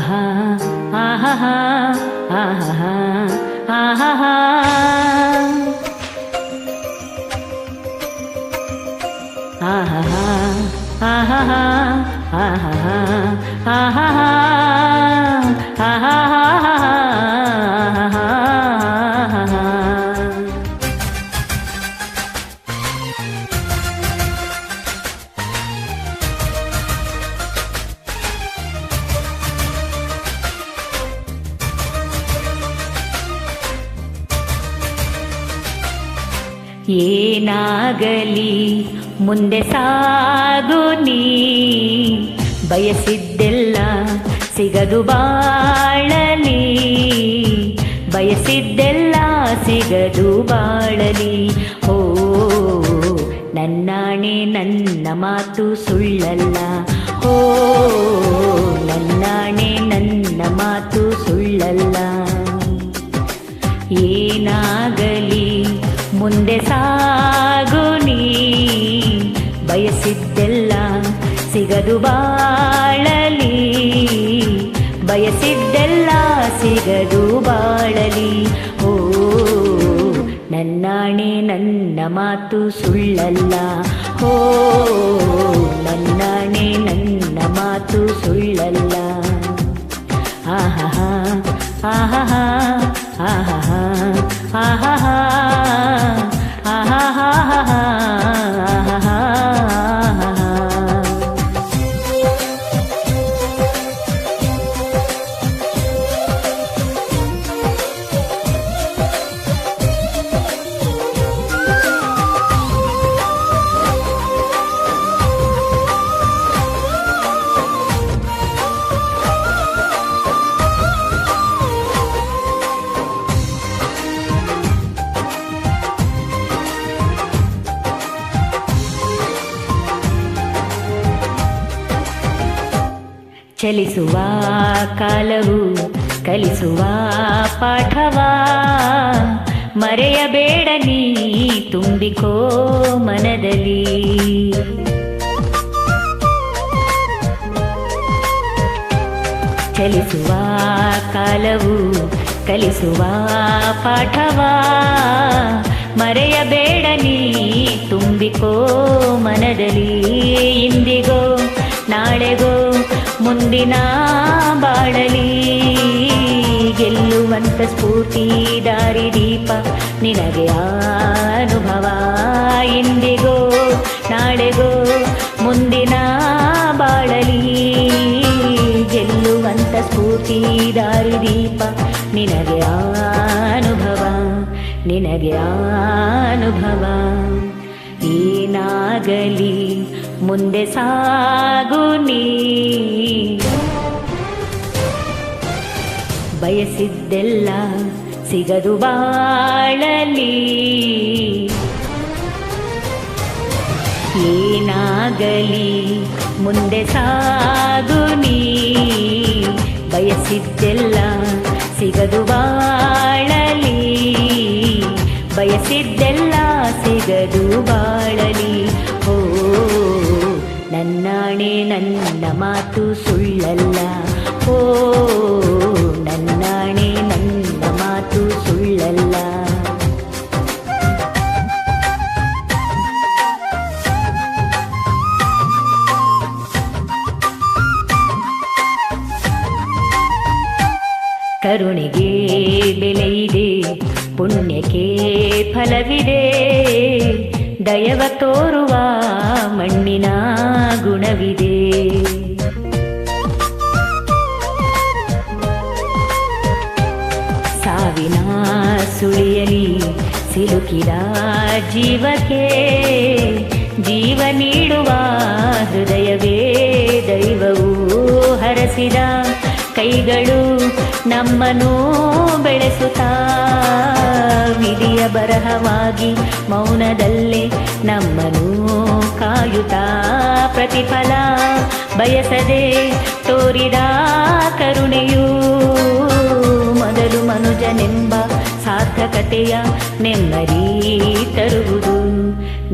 ಆಹಾ ಆಹಾ ಆಹಾ ಆಹಾ ಆಹಾ ಆಹಾ ಆಹಾ ಆಹಾ ಆಹಾ ಏನಾಗಲಿ ಮುಂದೆ ಸಾಗು ನೀ, ಬಯಸಿದ್ದೆಲ್ಲ ಸಿಗದು ಬಾಳಲಿ, ಬಯಸಿದ್ದೆಲ್ಲ ಸಿಗದು ಬಾಳಲಿ. ಓ ನನ್ನಾಣೆ ನನ್ನ ಮಾತು ಸುಳ್ಳಲ್ಲ, ಓ ನನ್ನಾಣೆ ನನ್ನ ಮಾತು ಸುಳ್ಳಲ್ಲ. ಏನಾಗಲಿ ಮುಂದೆ ಸಾಗು ನೀ, ಬಯಸಿದ್ದೆಲ್ಲ ಸಿಗದು ಬಾಳಲಿ, ಬಯಸಿದ್ದೆಲ್ಲ ಸಿಗದು ಬಾಳಲಿ. ಓ ನನ್ನಾಣೆ ನನ್ನ ಮಾತು ಸುಳ್ಳಲ್ಲ, ಓ ನನ್ನಾಣೆ ನನ್ನ ಮಾತು ಸುಳ್ಳಲ್ಲ. ಆಹಾ ಆಹಾ ಆಹಾ ಆಹಾ ಆಹಾ ಚಲಿಸುವ ಕಾಲವು ಕಲಿಸುವ ಪಾಠವಾ, ಮರೆಯಬೇಡ ನೀ ತುಂಬಿಕೋ ಮನದಲ್ಲಿ. ಚಲಿಸುವ ಕಾಲವು ಕಲಿಸುವ ಪಾಠವಾ, ಮರೆಯಬೇಡ ನೀ ತುಂಬಿಕೋ ಮನದಲ್ಲಿ. ಇಂದಿಗೋ ನಾಳೆಗೋ ಮುಂದಿನ ಬಾಳಲಿ, ಗೆಲ್ಲುವಂತ ಸ್ಫೂರ್ತಿ ದಾರಿ ದೀಪ ನಿನಗೆ ಅನುಭವ. ಇಂದಿಗೋ ನಾಳೆಗೋ ಮುಂದಿನ ಬಾಳಲಿ, ಗೆಲ್ಲುವಂತ ಸ್ಫೂರ್ತಿ ದಾರಿ ದೀಪ ನಿನಗೆ ಅನುಭವ, ನಿನಗೆ ಅನುಭವ. ಏನಾಗಲಿ ಮುಂದೆ ಸಾಗು ನೀ, ಬಯಸಿದ್ದೆಲ್ಲ ಸಿಗದು ಬಾಳಲಿ. ಏನಾಗಲಿ ಮುಂದೆ ಸಾಗು ನೀ, ಬಯಸಿದ್ದೆಲ್ಲ ಸಿಗದು ಬಾಳಲಿ, ಬಯಸಿದ್ದೆಲ್ಲ ಸಿಗದು ಬಾಳಲಿ. ಓ ನನ್ನಾಣೆ ನನ್ನ ಮಾತು ಸುಳ್ಳಲ್ಲ, ಓ ನನ್ನಾಣೆ ನನ್ನ ಮಾತು ಸುಳ್ಳಲ್ಲ. ಕರುಣೆಗೆ ಬೆಲೆಯಿದೆ, ಪುಣ್ಯಕ್ಕೆ ಫಲವಿದೆ, ದಯವ ತೋರುವ ಮಣ್ಣಿನ ಗುಣವಿದೆ. ಸಾವಿನ ಸುಳಿಯಲಿ ಸಿಲುಕಿದ ಜೀವಕ್ಕೆ, ಜೀವ ನೀಡುವ ಹೃದಯವೇ ದೈವವು ಹರಸಿದ ಕೈಗಳು ನಮ್ಮನ್ನು ಬೆಳೆಸುತ್ತಾ, ವಿಧಿಯ ಬರಹವಾಗಿ ಮೌನದಲ್ಲೇ ನಮ್ಮನ್ನು ಕಾಯುತ್ತಾ, ಪ್ರತಿಫಲ ಬಯಸದೆ ತೋರಿದ ಕರುಣೆಯು ಮೊದಲು ಮನುಜನೆಂಬ ಸಾರ್ಥಕತೆಯ ನೆಮ್ಮದಿ ತರುವುದು,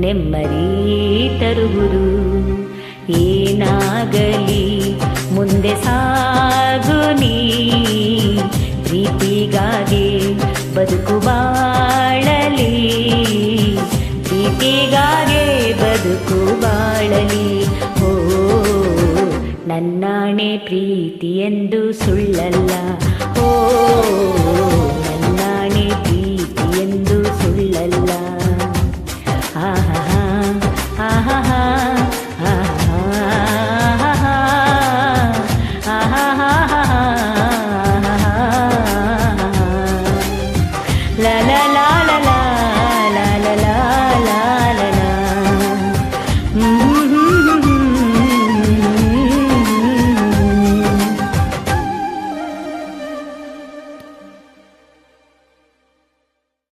ನೆಮ್ಮದಿ ತರುವುದು. ಏನಾಗಲಿ ಮುಂದೆ ಸಾಗ ನೀ ಪ್ರೀತಿಗಾಗಿ ಬದುಕು ಬಾಳಲಿ, ಪ್ರೀತಿಗಾಗಿ ಬದುಕು ಬಾಳಲಿ. ಓ ನನ್ನಾಣೆ ಪ್ರೀತಿ ಎಂದು ಸುಳ್ಳಲ್ಲ, ಓ